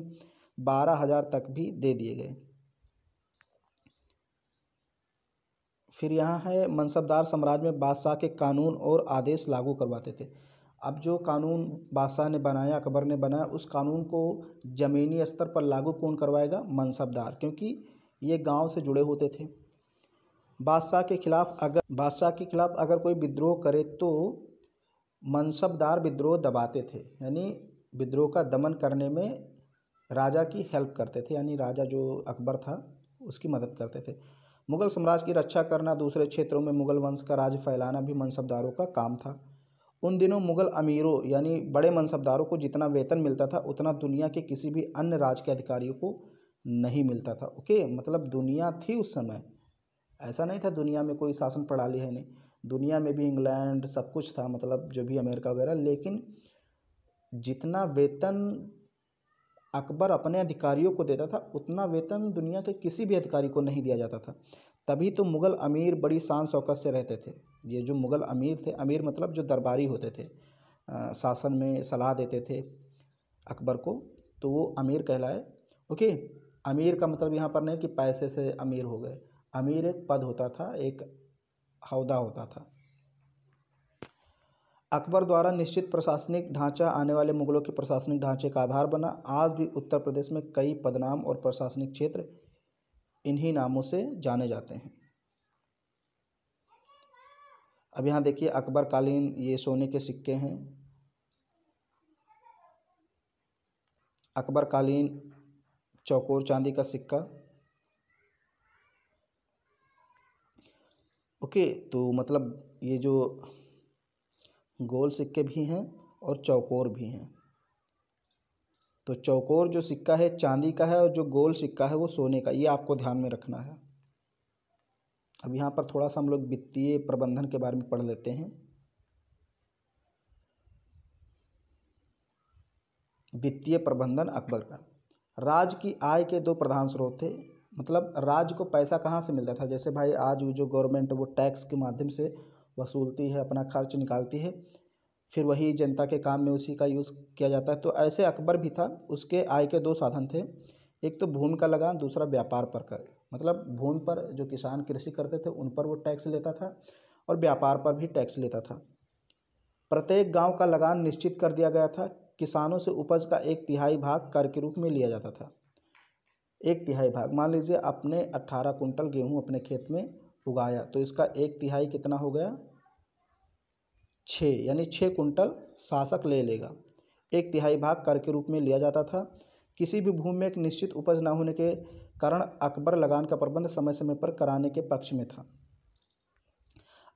12,000 तक भी दे दिए गए। फिर यहाँ है मनसबदार साम्राज्य में बादशाह के कानून और आदेश लागू करवाते थे। अब जो कानून बादशाह ने बनाया, अकबर ने बनाया, उस कानून को ज़मीनी स्तर पर लागू कौन करवाएगा, मनसबदार, क्योंकि ये गांव से जुड़े होते थे। बादशाह के खिलाफ अगर कोई विद्रोह करे तो मनसबदार विद्रोह दबाते थे, यानी विद्रोह का दमन करने में राजा की हेल्प करते थे, यानी राजा जो अकबर था उसकी मदद करते थे। मुगल साम्राज्य की रक्षा करना, दूसरे क्षेत्रों में मुगल वंश का राज फैलाना भी मनसबदारों का काम था। उन दिनों मुगल अमीरों यानी बड़े मनसबदारों को जितना वेतन मिलता था उतना दुनिया के किसी भी अन्य राज्य के अधिकारियों को नहीं मिलता था। ओके, मतलब दुनिया थी उस समय, ऐसा नहीं था दुनिया में कोई शासन प्रणाली है नहीं, दुनिया में भी इंग्लैंड सब कुछ था, मतलब जो भी अमेरिका वगैरह, लेकिन जितना वेतन अकबर अपने अधिकारियों को देता था उतना वेतन दुनिया के किसी भी अधिकारी को नहीं दिया जाता था। तभी तो मुग़ल अमीर बड़ी शान शौकत से रहते थे। ये जो मुग़ल अमीर थे, अमीर मतलब जो दरबारी होते थे, शासन में सलाह देते थे अकबर को, तो वो अमीर कहलाए। ओके, अमीर का मतलब यहाँ पर नहीं कि पैसे से अमीर हो गए, अमीर एक पद होता था, एक हौदा होता था। अकबर द्वारा निश्चित प्रशासनिक ढांचा आने वाले मुगलों के प्रशासनिक ढांचे का आधार बना। आज भी उत्तर प्रदेश में कई पदनाम और प्रशासनिक क्षेत्र इन्हीं नामों से जाने जाते हैं। अब यहाँ देखिए अकबर कालीन ये सोने के सिक्के हैं, अकबर कालीन चौकोर चांदी का सिक्का। ओके, तो मतलब ये जो गोल सिक्के भी हैं और चौकोर भी हैं। तो चौकोर जो सिक्का है चांदी का है और जो गोल सिक्का है वो सोने का, ये आपको ध्यान में रखना है। अब यहाँ पर थोड़ा सा हम लोग वित्तीय प्रबंधन के बारे में पढ़ लेते हैं। वित्तीय प्रबंधन अकबर का। राज्य की आय के दो प्रधान स्रोत थे, मतलब राज्य को पैसा कहाँ से मिलता था, जैसे भाई आज जो गवर्नमेंट वो टैक्स के माध्यम से वसूलती है, अपना खर्च निकालती है, फिर वही जनता के काम में उसी का यूज़ किया जाता है। तो ऐसे अकबर भी था, उसके आय के दो साधन थे, एक तो भूमि का लगान, दूसरा व्यापार पर कर। मतलब भूमि पर जो किसान कृषि करते थे उन पर वो टैक्स लेता था और व्यापार पर भी टैक्स लेता था। प्रत्येक गांव का लगान निश्चित कर दिया गया था। किसानों से उपज का 1/3 भाग कर के रूप में लिया जाता था। 1/3 भाग, मान लीजिए आपने 18 कुंटल गेहूँ अपने खेत में उगाया, तो इसका 1/3 कितना हो गया, 6, यानी 6 कुंटल शासक ले लेगा। 1/3 भाग कर के रूप में लिया जाता था। किसी भी भूमि में एक निश्चित उपज न होने के कारण अकबर लगान का प्रबंध समय समय पर कराने के पक्ष में था।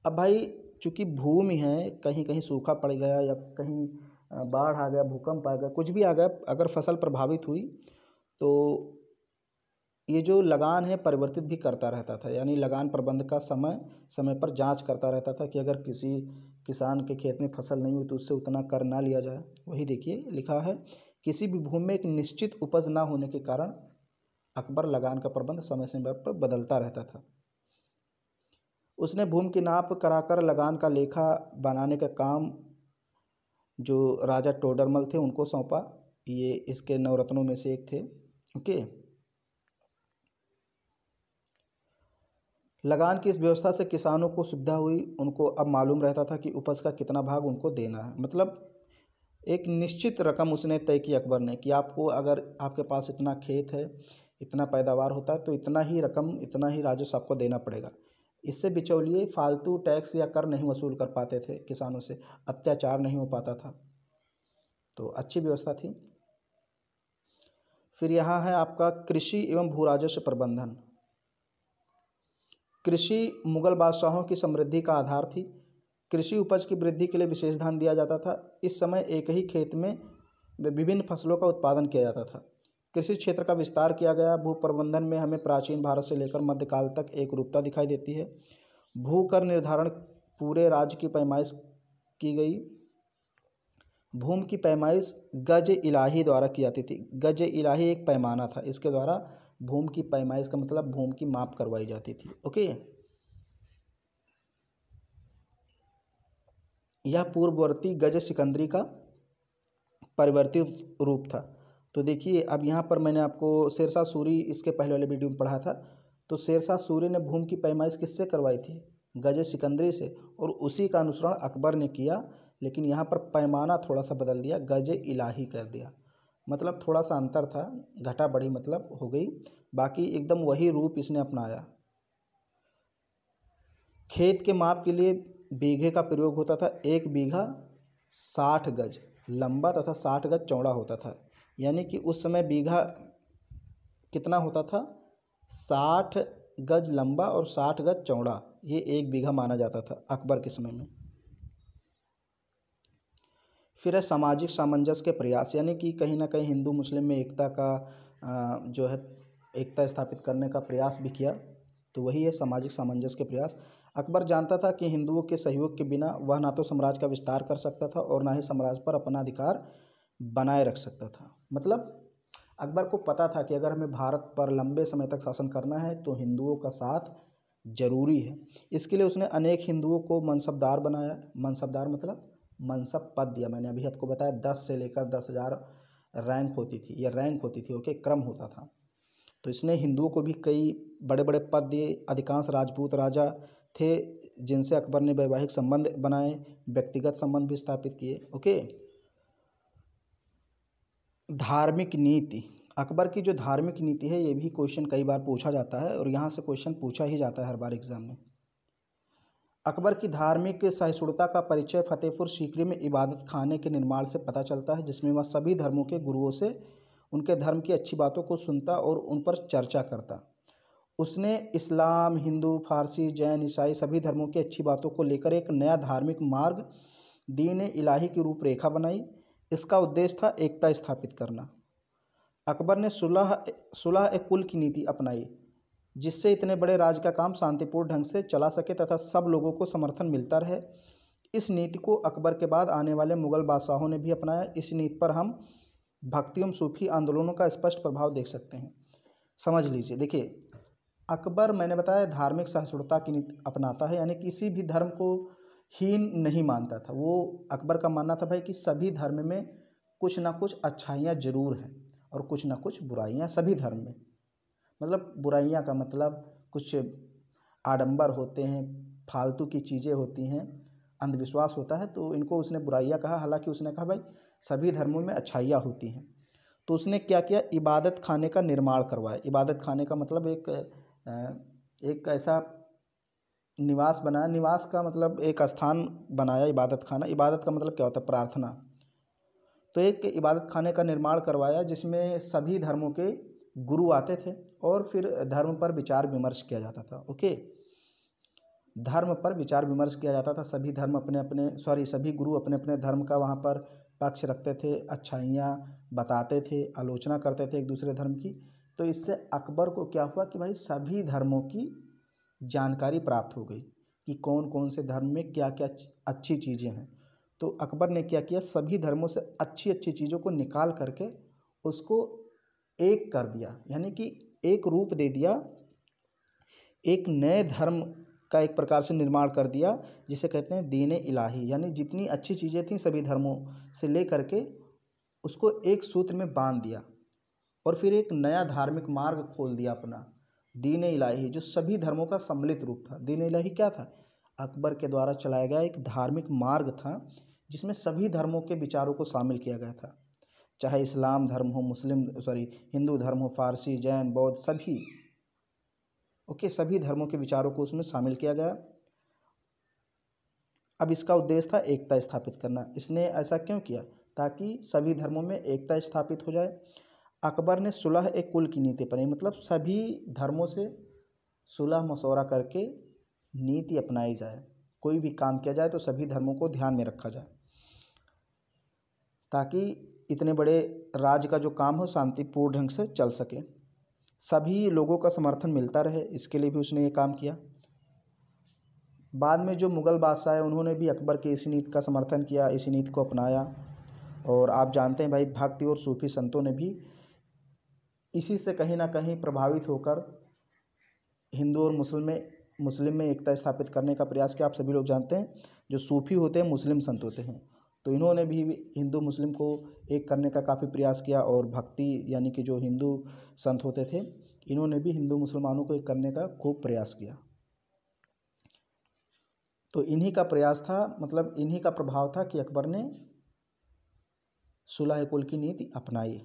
अब भाई चूँकि भूमि है, कहीं कहीं सूखा पड़ गया या कहीं बाढ़ आ गया, भूकंप आ गया, कुछ भी आ गया, अगर फसल प्रभावित हुई तो ये जो लगान है परिवर्तित भी करता रहता था, यानी लगान प्रबंध का समय समय पर जांच करता रहता था कि अगर किसी किसान के खेत में फसल नहीं हुई तो उससे उतना कर ना लिया जाए। वही देखिए लिखा है, किसी भी भूमि में एक निश्चित उपज ना होने के कारण अकबर लगान का प्रबंध समय समय पर बदलता रहता था। उसने भूमि की नाप कराकर लगान का लेखा बनाने का काम जो राजा टोडरमल थे उनको सौंपा। ये इसके नवरत्नों में से एक थे। ओके, लगान की इस व्यवस्था से किसानों को सुविधा हुई, उनको अब मालूम रहता था कि उपज का कितना भाग उनको देना है। मतलब एक निश्चित रकम उसने तय की अकबर ने कि आपको अगर आपके पास इतना खेत है, इतना पैदावार होता है तो इतना ही रकम, इतना ही राजस्व आपको देना पड़ेगा। इससे बिचौलिए फालतू टैक्स या कर नहीं वसूल कर पाते थे, किसानों से अत्याचार नहीं हो पाता था, तो अच्छी व्यवस्था थी। फिर यहाँ है आपका कृषि एवं भू राजस्व प्रबंधन। कृषि मुगल बादशाहों की समृद्धि का आधार थी। कृषि उपज की वृद्धि के लिए विशेष ध्यान दिया जाता था। इस समय एक ही खेत में विभिन्न फसलों का उत्पादन किया जाता था। कृषि क्षेत्र का विस्तार किया गया। भू प्रबंधन में हमें प्राचीन भारत से लेकर मध्यकाल तक एक रूपता दिखाई देती है। भू कर निर्धारण पूरे राज्य की पैमाइश की गई। भूमि की पैमाइश गज इलाही द्वारा की जाती थी। गज इलाही एक पैमाना था, इसके द्वारा भूमि की पैमाइश का मतलब भूमि की माप करवाई जाती थी। ओके, यह पूर्ववर्ती गज सिकंदरी का परिवर्तित रूप था। तो देखिए अब यहाँ पर मैंने आपको शेरशाह सूरी इसके पहले वाले वीडियो में पढ़ा था। तो शेरशाह सूरी ने भूमि की पैमाइश किससे करवाई थी, गज सिकंदरी से, और उसी का अनुसरण अकबर ने किया, लेकिन यहाँ पर पैमाना थोड़ा सा बदल दिया, गज इलाही कर दिया। मतलब थोड़ा सा अंतर था, घटा बढ़ी मतलब हो गई, बाकी एकदम वही रूप इसने अपनाया। खेत के माप के लिए बीघे का प्रयोग होता था। 1 बीघा 60 गज लंबा तथा 60 गज चौड़ा होता था। यानी कि उस समय बीघा कितना होता था, 60 गज लंबा और 60 गज चौड़ा, ये 1 बीघा माना जाता था अकबर के समय में। फिर है सामाजिक सामंजस्य के प्रयास, यानी कि कहीं ना कहीं हिंदू मुस्लिम में एकता का जो है एकता स्थापित करने का प्रयास भी किया। तो वही है सामाजिक सामंजस्य के प्रयास। अकबर जानता था कि हिंदुओं के सहयोग के बिना वह ना तो साम्राज्य का विस्तार कर सकता था और ना ही साम्राज्य पर अपना अधिकार बनाए रख सकता था। मतलब अकबर को पता था कि अगर हमें भारत पर लंबे समय तक शासन करना है तो हिंदुओं का साथ जरूरी है। इसके लिए उसने अनेक हिंदुओं को मनसबदार बनाया। मनसबदार मतलब मनसब पद दिया। मैंने अभी आपको बताया 10 से लेकर 10,000 रैंक होती थी, यह रैंक होती थी, ओके, क्रम होता था। तो इसने हिंदुओं को भी कई बड़े बड़े पद दिए। अधिकांश राजपूत राजा थे जिनसे अकबर ने वैवाहिक संबंध बनाए, व्यक्तिगत संबंध भी स्थापित किए, ओके। धार्मिक नीति, अकबर की जो धार्मिक नीति है ये भी क्वेश्चन कई बार पूछा जाता है और यहाँ से क्वेश्चन पूछा ही जाता है हर बार एग्जाम में। अकबर की धार्मिक सहिष्णुता का परिचय फतेहपुर सीकरी में इबादत खाने के निर्माण से पता चलता है, जिसमें वह सभी धर्मों के गुरुओं से उनके धर्म की अच्छी बातों को सुनता और उन पर चर्चा करता। उसने इस्लाम, हिंदू, फारसी, जैन, ईसाई सभी धर्मों की अच्छी बातों को लेकर एक नया धार्मिक मार्ग दीन इलाही की रूपरेखा बनाई। इसका उद्देश्य था एकता स्थापित करना। अकबर ने सुलह ए कुल की नीति अपनाई, जिससे इतने बड़े राज्य का काम शांतिपूर्ण ढंग से चला सके तथा सब लोगों को समर्थन मिलता रहे। इस नीति को अकबर के बाद आने वाले मुगल बादशाहों ने भी अपनाया। इस नीति पर हम भक्ति एवं सूफी आंदोलनों का स्पष्ट प्रभाव देख सकते हैं। समझ लीजिए, देखिए अकबर, मैंने बताया, धार्मिक सहिष्णुता की नीति अपनाता है, यानी किसी भी धर्म को हीन नहीं मानता था वो। अकबर का मानना था भाई कि सभी धर्म में कुछ ना कुछ अच्छाइयाँ जरूर हैं और कुछ ना कुछ बुराइयाँ सभी धर्म में। मतलब बुराइयाँ का मतलब कुछ आडंबर होते हैं, फालतू की चीज़ें होती हैं, अंधविश्वास होता है, तो इनको उसने बुराइयाँ कहा। हालांकि उसने कहा भाई सभी धर्मों में अच्छाइयाँ होती हैं। तो उसने क्या किया, इबादत खाने का निर्माण करवाया। इबादत खाने का मतलब एक ऐसा निवास बनाया। निवास का मतलब एक स्थान बनाया। इबादत खाना, इबादत का मतलब क्या होता है, प्रार्थना। तो एक इबादत खाने का निर्माण करवाया जिसमें सभी धर्मों के गुरु आते थे और फिर धर्म पर विचार विमर्श किया जाता था, ओके। धर्म पर विचार विमर्श किया जाता था। सभी गुरु अपने अपने धर्म का वहाँ पर पक्ष रखते थे, अच्छाइयाँ बताते थे, आलोचना करते थे एक दूसरे धर्म की। तो इससे अकबर को क्या हुआ कि भाई सभी धर्मों की जानकारी प्राप्त हो गई कि कौन कौन से धर्म में क्या क्या अच्छी चीज़ें हैं। तो अकबर ने क्या किया, सभी धर्मों से अच्छी अच्छी चीज़ों को निकाल करके उसको एक कर दिया, यानी कि एक रूप दे दिया, एक नए धर्म का एक प्रकार से निर्माण कर दिया, जिसे कहते हैं दीन इलाही। यानी जितनी अच्छी चीज़ें थीं सभी धर्मों से ले करके उसको एक सूत्र में बांध दिया और फिर एक नया धार्मिक मार्ग खोल दिया अपना, दीन इलाही, जो सभी धर्मों का सम्मिलित रूप था। दीन इलाही क्या था, अकबर के द्वारा चलाया गया एक धार्मिक मार्ग था जिसमें सभी धर्मों के विचारों को शामिल किया गया था। चाहे इस्लाम धर्म हो, हिंदू धर्म हो, फारसी, जैन, बौद्ध, सभी, ओके, सभी धर्मों के विचारों को उसमें शामिल किया गया। अब इसका उद्देश्य था एकता स्थापित करना। इसने ऐसा क्यों किया, ताकि सभी धर्मों में एकता स्थापित हो जाए। अकबर ने सुलह ए कुल की नीति अपनाई, मतलब सभी धर्मों से सुलह मशवरा करके नीति अपनाई जाए। कोई भी काम किया जाए तो सभी धर्मों को ध्यान में रखा जाए, ताकि इतने बड़े राज्य का जो काम हो शांतिपूर्ण ढंग से चल सके, सभी लोगों का समर्थन मिलता रहे। इसके लिए भी उसने ये काम किया। बाद में जो मुग़ल बादशाह है उन्होंने भी अकबर की इसी नीति का समर्थन किया, इसी नीति को अपनाया। और आप जानते हैं भाई, भक्ति और सूफी संतों ने भी इसी से कहीं ना कहीं प्रभावित होकर हिंदू और मुस्लिम में एकता स्थापित करने का प्रयास किया। आप सभी लोग जानते हैं जो सूफी होते हैं मुस्लिम संत होते हैं, तो इन्होंने भी हिंदू मुस्लिम को एक करने का काफ़ी प्रयास किया। और भक्ति यानी कि जो हिंदू संत होते थे, इन्होंने भी हिंदू मुसलमानों को एक करने का खूब प्रयास किया। तो इन्हीं का प्रयास था, मतलब इन्हीं का प्रभाव था कि अकबर ने सुलह कुल की नीति अपनाई,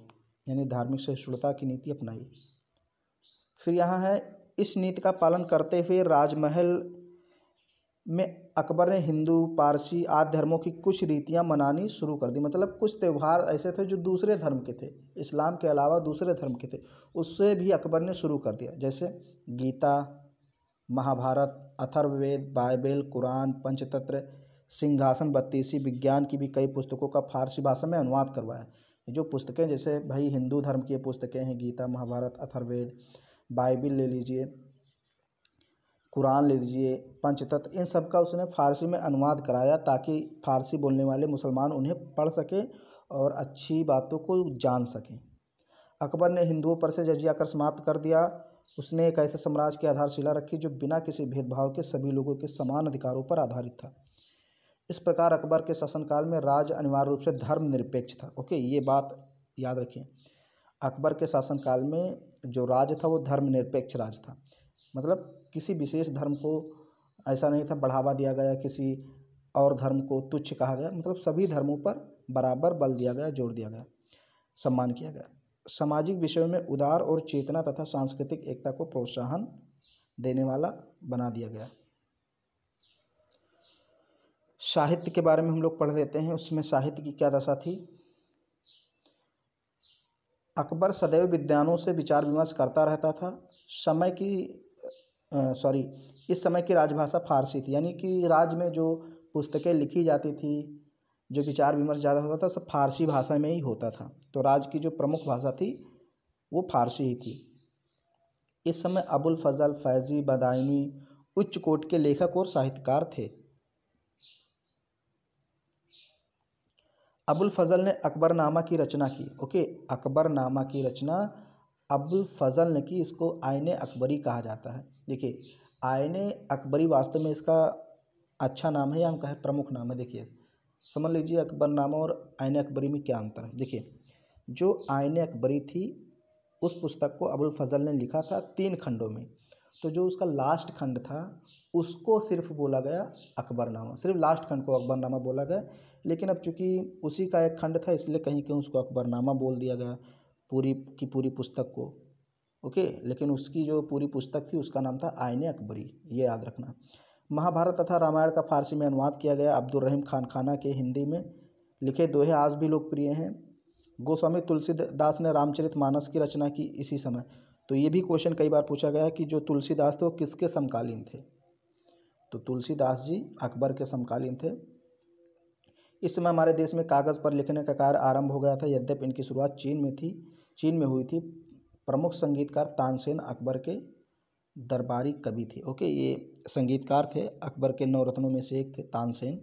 यानी धार्मिक सहिष्णुता की नीति अपनाई। फिर यहाँ है, इस नीति का पालन करते हुए राजमहल में अकबर ने हिंदू, पारसी आदि धर्मों की कुछ रीतियाँ मनानी शुरू कर दी। मतलब कुछ त्यौहार ऐसे थे जो दूसरे धर्म के थे, इस्लाम के अलावा दूसरे धर्म के थे, उससे भी अकबर ने शुरू कर दिया। जैसे गीता, महाभारत, अथर्ववेद, बाइबल, कुरान, पंचतंत्र, सिंहासन बत्तीसी, विज्ञान की भी कई पुस्तकों का फारसी भाषा में अनुवाद करवाया। जो पुस्तकें जैसे भाई हिंदू धर्म की पुस्तकें हैं, गीता, महाभारत, अथर्ववेद, बाइबिल ले लीजिए, कुरान ले लीजिए, पंचतत्व, इन सब का उसने फ़ारसी में अनुवाद कराया ताकि फ़ारसी बोलने वाले मुसलमान उन्हें पढ़ सकें और अच्छी बातों को जान सकें। अकबर ने हिंदुओं पर से जजिया कर समाप्त कर दिया। उसने एक ऐसे साम्राज्य की आधारशिला रखी जो बिना किसी भेदभाव के सभी लोगों के समान अधिकारों पर आधारित था। इस प्रकार अकबर के शासनकाल में राज्य अनिवार्य रूप से धर्मनिरपेक्ष था। ओके, ये बात याद रखिए। अकबर के शासनकाल में जो राज्य था वो धर्मनिरपेक्ष राज्य था, मतलब किसी विशेष धर्म को ऐसा नहीं था बढ़ावा दिया गया, किसी और धर्म को तुच्छ कहा गया, मतलब सभी धर्मों पर बराबर बल दिया गया, जोर दिया गया, सम्मान किया गया। सामाजिक विषयों में उदार और चेतना तथा सांस्कृतिक एकता को प्रोत्साहन देने वाला बना दिया गया। साहित्य के बारे में हम लोग पढ़ लेते हैं, उसमें साहित्य की क्या दशा थी। अकबर सदैव विद्वानों से विचार विमर्श करता रहता था। इस समय की राजभाषा फारसी थी, यानी कि राज्य में जो पुस्तकें लिखी जाती थी, जो विचार विमर्श ज़्यादा होता था, सब फारसी भाषा में ही होता था। तो राज्य की जो प्रमुख भाषा थी वो फारसी ही थी। इस समय अबुल फजल, फैज़ी, बदायूनी उच्च कोटि के लेखक और साहित्यकार थे। अबुल फजल ने अकबरनामा की रचना की। ओके, अकबरनामा की रचना अबुल फजल ने की। इसको आईने अकबरी कहा जाता है। देखिए, आईने अकबरी वास्तव में इसका अच्छा नाम है या हम कहें प्रमुख नाम है। देखिए, समझ लीजिए अकबरनामा और आईने अकबरी में क्या अंतर है। देखिए, जो आईने अकबरी थी उस पुस्तक को अबुल फजल ने लिखा था 3 खंडों में। तो जो उसका लास्ट खंड था उसको सिर्फ बोला गया अकबरनामा, सिर्फ लास्ट खंड को अकबरनामा बोला गया। लेकिन अब चूँकि उसी का एक खंड था इसलिए कहीं कहीं उसको अकबरनामा बोल दिया गया, पूरी की पूरी पुस्तक को। ओके, लेकिन उसकी जो पूरी पुस्तक थी उसका नाम था आईने अकबरी, ये याद रखना। महाभारत तथा रामायण का फारसी में अनुवाद किया गया। अब्दुल रहीम खान खाना के हिंदी में लिखे दोहे आज भी लोकप्रिय हैं। गोस्वामी तुलसीदास ने रामचरितमानस की रचना की इसी समय। तो ये भी क्वेश्चन कई बार पूछा गया है कि जो तुलसीदास थे वो किसके समकालीन थे। तो तुलसीदास जी अकबर के समकालीन थे। इस समय हमारे देश में कागज़ पर लिखने का कार्य आरंभ हो गया था, यद्यपि इनकी शुरुआत चीन में हुई थी। प्रमुख संगीतकार तानसेन अकबर के दरबारी कवि थे। ओके, ये संगीतकार थे, अकबर के 9 रत्नों में से एक थे तानसेन।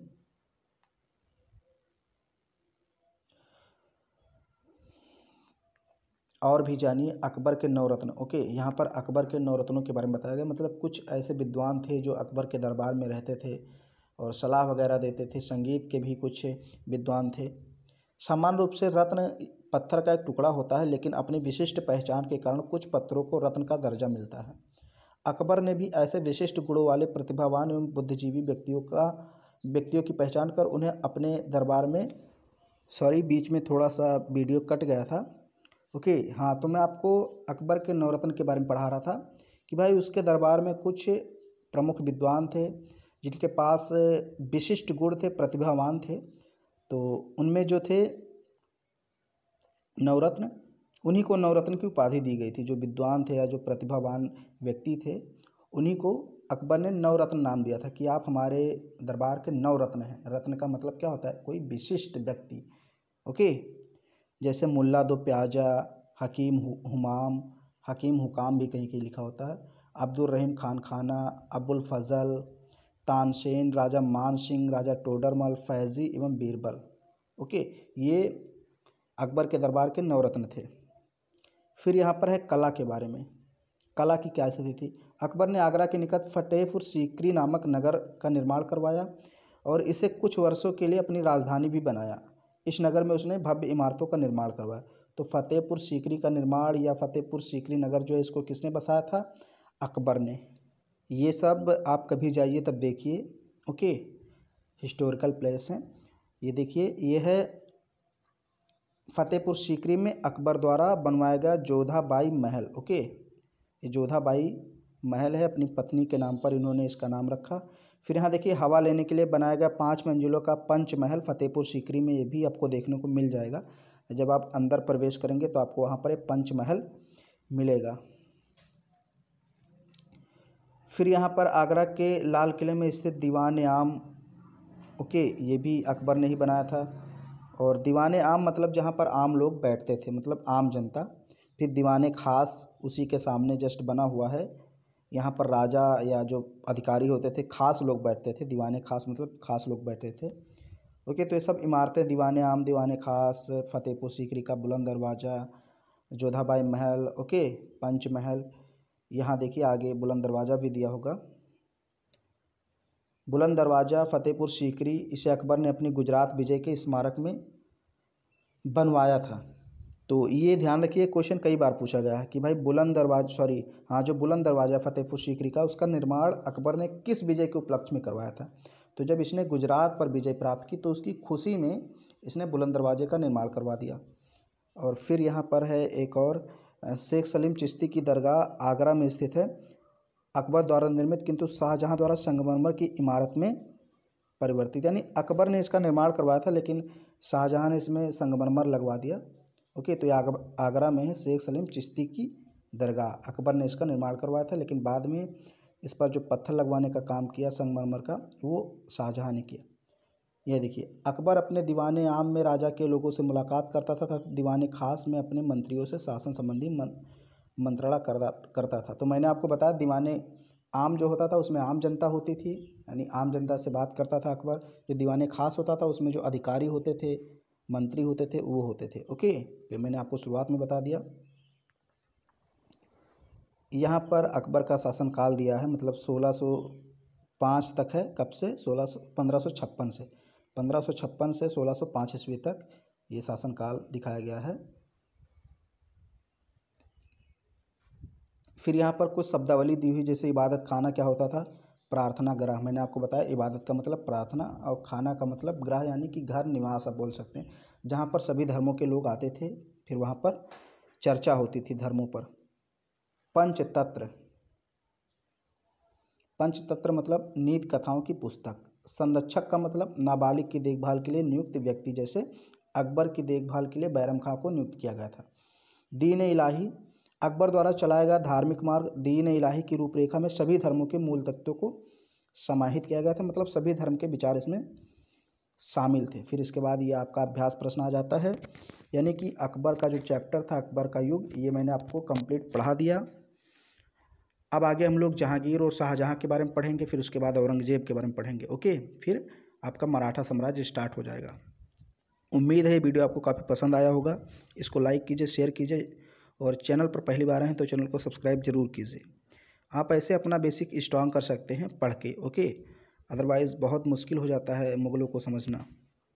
और भी जानिए अकबर के 9 रत्न। ओके, यहाँ पर अकबर के 9 रत्नों के बारे में बताया गया, मतलब कुछ ऐसे विद्वान थे जो अकबर के दरबार में रहते थे और सलाह वगैरह देते थे। संगीत के भी कुछ विद्वान थे। सामान्य रूप से रत्न पत्थर का एक टुकड़ा होता है, लेकिन अपनी विशिष्ट पहचान के कारण कुछ पत्थरों को रत्न का दर्जा मिलता है। अकबर ने भी ऐसे विशिष्ट गुणों वाले प्रतिभावान एवं बुद्धिजीवी व्यक्तियों की पहचान कर उन्हें अपने दरबार में बीच में थोड़ा सा वीडियो कट गया था। ओके, हाँ, तो मैं आपको अकबर के 9 रत्न के बारे में पढ़ा रहा था कि भाई उसके दरबार में कुछ प्रमुख विद्वान थे जिनके पास विशिष्ट गुण थे, प्रतिभावान थे। तो उनमें जो थे नवरत्न, उन्हीं को नवरत्न की उपाधि दी गई थी। जो विद्वान थे या जो प्रतिभावान व्यक्ति थे उन्हीं को अकबर ने नवरत्न नाम दिया था कि आप हमारे दरबार के नवरत्न हैं। रत्न का मतलब क्या होता है, कोई विशिष्ट व्यक्ति। ओके, जैसे मुल्ला दो प्याजा, हकीम हुमाम, हकीम हुकाम भी कहीं कहीं लिखा होता है, अब्दुल रहीम खान खाना, अबुल फजल, तानसेन, राजा मान सिंह, राजा टोडरमल, फैज़ी एवं बीरबल। ओके, ये अकबर के दरबार के नवरत्न थे। फिर यहाँ पर है कला के बारे में। कला की क्या स्थिति थी। अकबर ने आगरा के निकट फतेहपुर सीकरी नामक नगर का निर्माण करवाया और इसे कुछ वर्षों के लिए अपनी राजधानी भी बनाया। इस नगर में उसने भव्य इमारतों का निर्माण करवाया। तो फतेहपुर सीकरी का निर्माण या फतेहपुर सीकरी नगर जो है इसको किसने बसाया था, अकबर ने। ये सब आप कभी जाइए तब देखिए। ओके, हिस्टोरिकल प्लेस हैं। ये देखिए, ये है फतेहपुर सीकरी में अकबर द्वारा बनवाया गया जोधाबाई महल। ओके, ये जोधाबाई महल है, अपनी पत्नी के नाम पर इन्होंने इसका नाम रखा। फिर यहाँ देखिए हवा लेने के लिए बनाया गया 5 मंजिलों का पंचमहल फतेहपुर सीकरी में, ये भी आपको देखने को मिल जाएगा। जब आप अंदर प्रवेश करेंगे तो आपको वहाँ पर एक पंचमहल मिलेगा। फिर यहाँ पर आगरा के लाल किले में स्थित दीवान आम, ओके, ये भी अकबर ने ही बनाया था। और दीवाने आम मतलब जहाँ पर आम लोग बैठते थे, मतलब आम जनता। फिर दीवाने खास उसी के सामने जस्ट बना हुआ है, यहाँ पर राजा या जो अधिकारी होते थे, खास लोग बैठते थे। दीवाने खास मतलब खास लोग बैठते थे। ओके, तो ये सब इमारतें दीवाने आम, दीवाने खास, फतेहपुर सीकरी का बुलंद दरवाज़ा, जोधाबाई महल, ओके, पंच महल। यहाँ देखिए आगे बुलंद दरवाज़ा भी दिया होगा। बुलंद दरवाज़ा फतेहपुर सीकरी, इसे अकबर ने अपनी गुजरात विजय के स्मारक में बनवाया था। तो ये ध्यान रखिए, क्वेश्चन कई बार पूछा गया है कि भाई बुलंद दरवाज़ा, जो बुलंद दरवाज़ा फतेहपुर सीकरी का, उसका निर्माण अकबर ने किस विजय के उपलक्ष्य में करवाया था। तो जब इसने गुजरात पर विजय प्राप्त की तो उसकी खुशी में इसने बुलंद दरवाजे का निर्माण करवा दिया। और फिर यहाँ पर है एक और, शेख सलीम चिश्ती की दरगाह आगरा में स्थित है, अकबर द्वारा निर्मित किंतु शाहजहाँ द्वारा संगमरमर की इमारत में परिवर्तित। यानी अकबर ने इसका निर्माण करवाया था लेकिन शाहजहाँ ने इसमें संगमरमर लगवा दिया। ओके, तो ये आगरा में है शेख सलीम चिश्ती की दरगाह। अकबर ने इसका निर्माण करवाया था लेकिन बाद में इस पर जो पत्थर लगवाने का काम किया संगमरमर का, वो शाहजहाँ ने किया। यह देखिए, अकबर अपने दीवाने आम में राजा के लोगों से मुलाकात करता था तथा दीवाने खास में अपने मंत्रियों से शासन संबंधी मंत्रणा करता था। तो मैंने आपको बताया दीवाने आम जो होता था उसमें आम जनता होती थी, यानी आम जनता से बात करता था अकबर। जो दीवाने खास होता था उसमें जो अधिकारी होते थे, मंत्री होते थे, वो होते थे। ओके, तो मैंने आपको शुरुआत में बता दिया। यहाँ पर अकबर का शासनकाल दिया है, मतलब 1605 तक है। कब से? 1556 से 1556 से 1605 ईस्वी तक ये शासनकाल दिखाया गया है। फिर यहाँ पर कुछ शब्दावली दी हुई, जैसे इबादत खाना क्या होता था? प्रार्थना गृह। मैंने आपको बताया इबादत का मतलब प्रार्थना और खाना का मतलब गृह, यानी कि घर, निवास आप बोल सकते हैं, जहाँ पर सभी धर्मों के लोग आते थे। फिर वहाँ पर चर्चा होती थी धर्मों पर। पंचतंत्र, पंचतंत्र मतलब नीति कथाओं की पुस्तक। संरक्षक का मतलब नाबालिग की देखभाल के लिए नियुक्त व्यक्ति, जैसे अकबर की देखभाल के लिए बैरम खां को नियुक्त किया गया था। दीन इलाही, अकबर द्वारा चलाया गया धार्मिक मार्ग दीन इलाही की रूपरेखा में सभी धर्मों के मूल तत्वों को समाहित किया गया था, मतलब सभी धर्म के विचार इसमें शामिल थे। फिर इसके बाद ये आपका अभ्यास प्रश्न आ जाता है, यानी कि अकबर का जो चैप्टर था अकबर का युग, ये मैंने आपको कंप्लीट पढ़ा दिया। अब आगे हम लोग जहांगीर और शाहजहाँ के बारे में पढ़ेंगे, फिर उसके बाद औरंगजेब के बारे में पढ़ेंगे। ओके, फिर आपका मराठा साम्राज्य स्टार्ट हो जाएगा। उम्मीद है ये वीडियो आपको काफ़ी पसंद आया होगा। इसको लाइक कीजिए, शेयर कीजिए, और चैनल पर पहली बार हैं तो चैनल को सब्सक्राइब जरूर कीजिए। आप ऐसे अपना बेसिक स्ट्रॉन्ग कर सकते हैं पढ़ के। ओके, अदरवाइज़ बहुत मुश्किल हो जाता है मुग़लों को समझना।